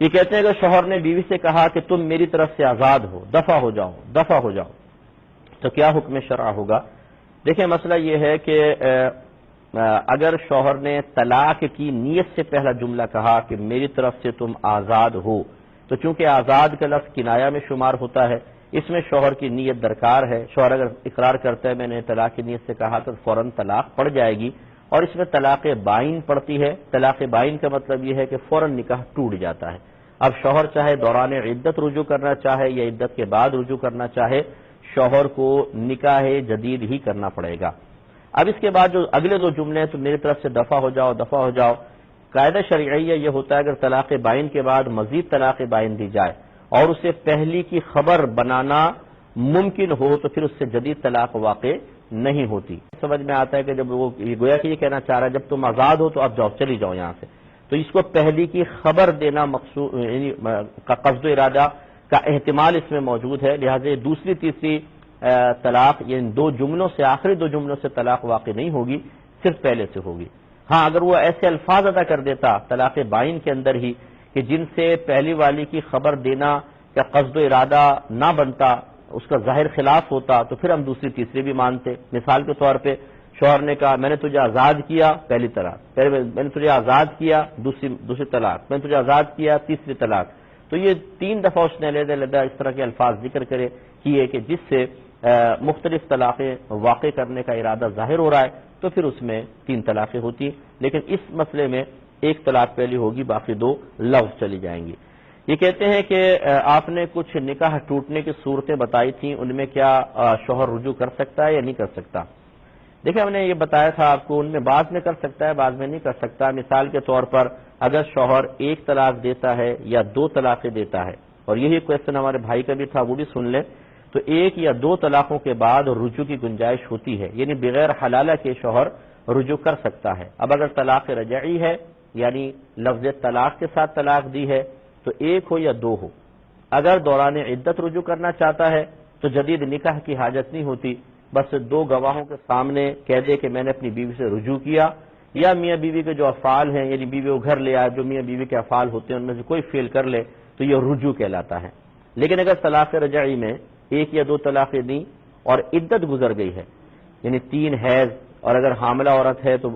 یہ کہتے ہیں کہ شوہر نے بیوی سے کہا کہ تم میری طرف سے آزاد ہو، دفع ہو جاؤ، دفع ہو جاؤ، تو کیا حکم شرع ہوگا؟ دیکھیں مسئلہ یہ ہے کہ اگر شوہر نے طلاق کی نیت سے پہلا جملہ کہا کہ میری طرف سے تم آزاد ہو، تو چونکہ آزاد کا لفظ کنایہ میں شمار ہوتا ہے، اس میں شوہر کی نیت درکار ہے۔ شوہر اگر اقرار کرتا ہے میں نے طلاق کی نیت سے کہا تو فوراً طلاق پڑ جائے گی، اور اس میں طلاق بائن پڑتی ہے۔ طلاق بائن کا مطلب یہ ہے کہ فوراً نکاح ٹوٹ جاتا ہے۔ اب شوہر چاہے دوران عدت رجوع کرنا چاہے یا عدت کے بعد رجوع کرنا چاہے، شوہر کو نکاح جدید ہی کرنا پڑے گا۔ اب اس کے بعد جو اگلے دو جملے ہیں تو میری طرف سے دفع ہو جاؤ، دفع ہو جاؤ، قاعدہ شرعیہ یہ ہوتا ہے اگر طلاق بائن کے بعد مزید طلاق بائن دی جائے اور اسے پہلی کی خبر بنانا ممکن ہو تو پھر اس سے جدید طلاق واقع نہیں ہوتی۔ سمجھ میں آتا ہے کہ جب وہ گویا کہ یہ کہنا چاہ رہا ہے جب تم آزاد ہو تو اب جاؤ، چلی جاؤ یہاں سے، تو اس کو پہلی کی خبر دینا مقصود یعنی کا قصد و ارادہ کا احتمال اس میں موجود ہے، لہٰذا دوسری تیسری طلاق یعنی دو جملوں سے، آخری دو جملوں سے طلاق واقع نہیں ہوگی، صرف پہلے سے ہوگی۔ ہاں اگر وہ ایسے الفاظ ادا کر دیتا طلاق بائن کے اندر ہی کہ جن سے پہلی والی کی خبر دینا کا قصد و ارادہ نہ بنتا، اس کا ظاہر خلاف ہوتا، تو پھر ہم دوسری تیسری بھی مانتے۔ مثال کے طور پہ شوہر نے کہا میں نے تجھے آزاد کیا، پہلی طلاق، میں نے تجھے آزاد کیا، دوسری طلاق، میں نے تجھے آزاد کیا، تیسری طلاق، تو یہ تین دفعہ اس نے علیحدہ اس طرح کے الفاظ ذکر کیے کہ جس سے مختلف طلاقیں واقع کرنے کا ارادہ ظاہر ہو رہا ہے، تو پھر اس میں تین طلاقیں ہوتی ہیں، لیکن اس مسئلے میں ایک طلاق پہلی ہوگی، باقی دو لفظ چلی جائیں گی۔ یہ کہتے ہیں کہ آپ نے کچھ نکاح ٹوٹنے کی صورتیں بتائی تھیں، ان میں کیا شوہر رجوع کر سکتا ہے یا نہیں کر سکتا؟ دیکھیں ہم نے یہ بتایا تھا آپ کو، ان میں بعض میں کر سکتا ہے، بعض میں نہیں کر سکتا۔ مثال کے طور پر اگر شوہر ایک طلاق دیتا ہے یا دو طلاقیں دیتا ہے، اور یہی کویسچن ہمارے بھائی کا بھی تھا، وہ بھی سن لیں، تو ایک یا دو طلاقوں کے بعد رجوع کی گنجائش ہوتی ہے، یعنی بغیر حلالہ کے شوہر رجوع کر سکتا ہے۔ اب اگر طلاق رجعی ہے یعنی لفظ طلاق کے ساتھ طلاق دی ہے تو ایک ہو یا دو ہو، اگر دوران عدت رجوع کرنا چاہتا ہے تو جدید نکاح کی حاجت نہیں ہوتی، بس دو گواہوں کے سامنے کہہ دے کہ میں نے اپنی بیوی سے رجوع کیا، یا میاں بیوی کے جو افعال ہیں یعنی بیوی کو گھر لے آئے، جو میاں بیوی کے افعال ہوتے ہیں ان میں سے کوئی فعل کر لے تو یہ رجوع کہلاتا ہے۔ لیکن اگر طلاق رجعی میں ایک یا دو طلاقیں دیں اور عدت گزر گئی ہے، یعنی 3 حیض، اور اگر حاملہ عورت ہے تو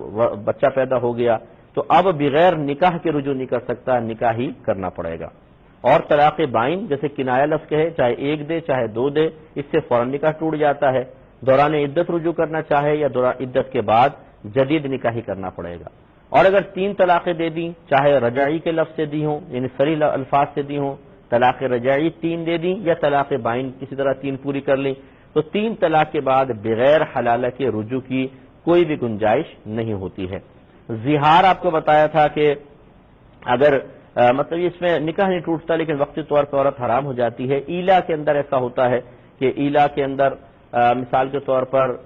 بچہ پیدا ہو گیا، تو اب بغیر نکاح کے رجوع نہیں کر سکتا، نکاح ہی کرنا پڑے گا۔ اور طلاق بائن جیسے کنایہ لفظ کہے، چاہے ایک دے چاہے دو دے، اس سے فوراً نکاح ٹوٹ جاتا ہے۔ دوران عدت رجوع کرنا چاہے یا دوران عدت کے بعد جدید نکاح ہی کرنا پڑے گا۔ اور اگر 3 طلاقیں دے دیں، چاہے رجعی کے لفظ سے دی ہوں یعنی صریح الفاظ سے دی ہوں، طلاق رجعی 3 دے دیں یا طلاق بائن کسی طرح 3 پوری کر لیں، تو 3 طلاق کے بعد بغیر حلالہ کے رجوع کی کوئی بھی گنجائش نہیں ہوتی ہے۔ زہار آپ کو بتایا تھا کہ اگر مطلب اس میں نکاح نہیں ٹوٹتا لیکن وقتی طور پر عورت حرام ہو جاتی ہے۔ ایلا کے اندر ایسا ہوتا ہے کہ ایلا کے اندر مثال کے طور پر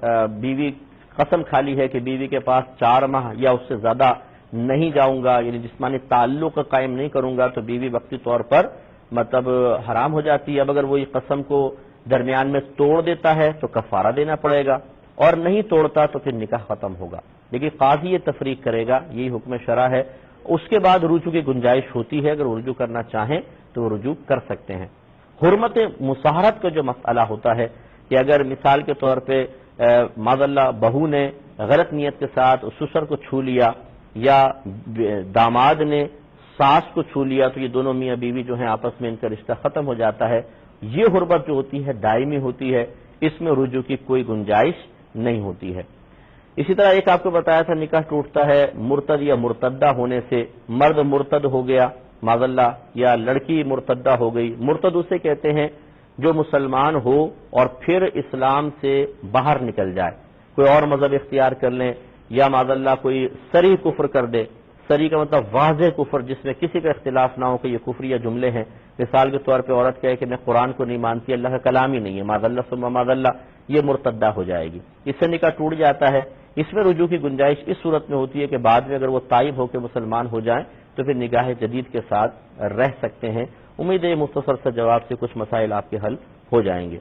بیوی قسم کھا لی ہے کہ بیوی کے پاس 4 ماہ یا اس سے زیادہ نہیں جاؤں گا، یعنی جسمانی تعلق قائم نہیں کروں گا، تو بیوی وقتی طور پر مطلب حرام ہو جاتی ہے۔ اب اگر وہ اس قسم کو درمیان میں توڑ دیتا ہے تو کفارہ دینا پڑے گا، اور نہیں توڑتا تو پھر نکاح ختم ہوگا، لیکن قاضی یہ تفریق کرے گا، یہی حکم شرع ہے۔ اس کے بعد رجوع کی گنجائش ہوتی ہے، اگر وہ رجوع کرنا چاہیں تو وہ رجوع کر سکتے ہیں۔ حرمت مصاہرت کا جو مسئلہ ہوتا ہے کہ اگر مثال کے طور پہ معاذاللہ بہو نے غلط نیت کے ساتھ سسر کو چھو لیا یا داماد نے ساس کو چھو لیا، تو یہ دونوں میاں بیوی جو ہیں آپس میں ان کا رشتہ ختم ہو جاتا ہے۔ یہ حرمت جو ہوتی ہے دائمی ہوتی ہے، اس میں رجوع کی کوئی گنجائش نہیں ہوتی ہے۔ اسی طرح ایک آپ کو بتایا تھا نکاح ٹوٹتا ہے مرتد یا مرتدہ ہونے سے۔ مرد مرتد ہو گیا معاذاللہ یا لڑکی مرتدہ ہو گئی۔ مرتد اسے کہتے ہیں جو مسلمان ہو اور پھر اسلام سے باہر نکل جائے، کوئی اور مذہب اختیار کر لیں، یا معاذاللہ کوئی صریح کفر کر دے۔ صریح کا مطلب واضح کفر جس میں کسی کا اختلاف نہ ہو کہ یہ کفریہ جملے ہیں۔ مثال کے طور پہ عورت کہے کہ میں قرآن کو نہیں مانتی، اللہ کا کلام ہی نہیں ہے، معاذاللہ ثم معاذاللہ، یہ مرتدہ ہو جائے گی، اس سے نکاح ٹوٹ جاتا ہے۔ اس میں رجوع کی گنجائش اس صورت میں ہوتی ہے کہ بعد میں اگر وہ تائب ہو کے مسلمان ہو جائیں تو پھر نکاح جدید کے ساتھ رہ سکتے ہیں۔ امید ہے مختصر سا جواب سے کچھ مسائل آپ کے حل ہو جائیں گے۔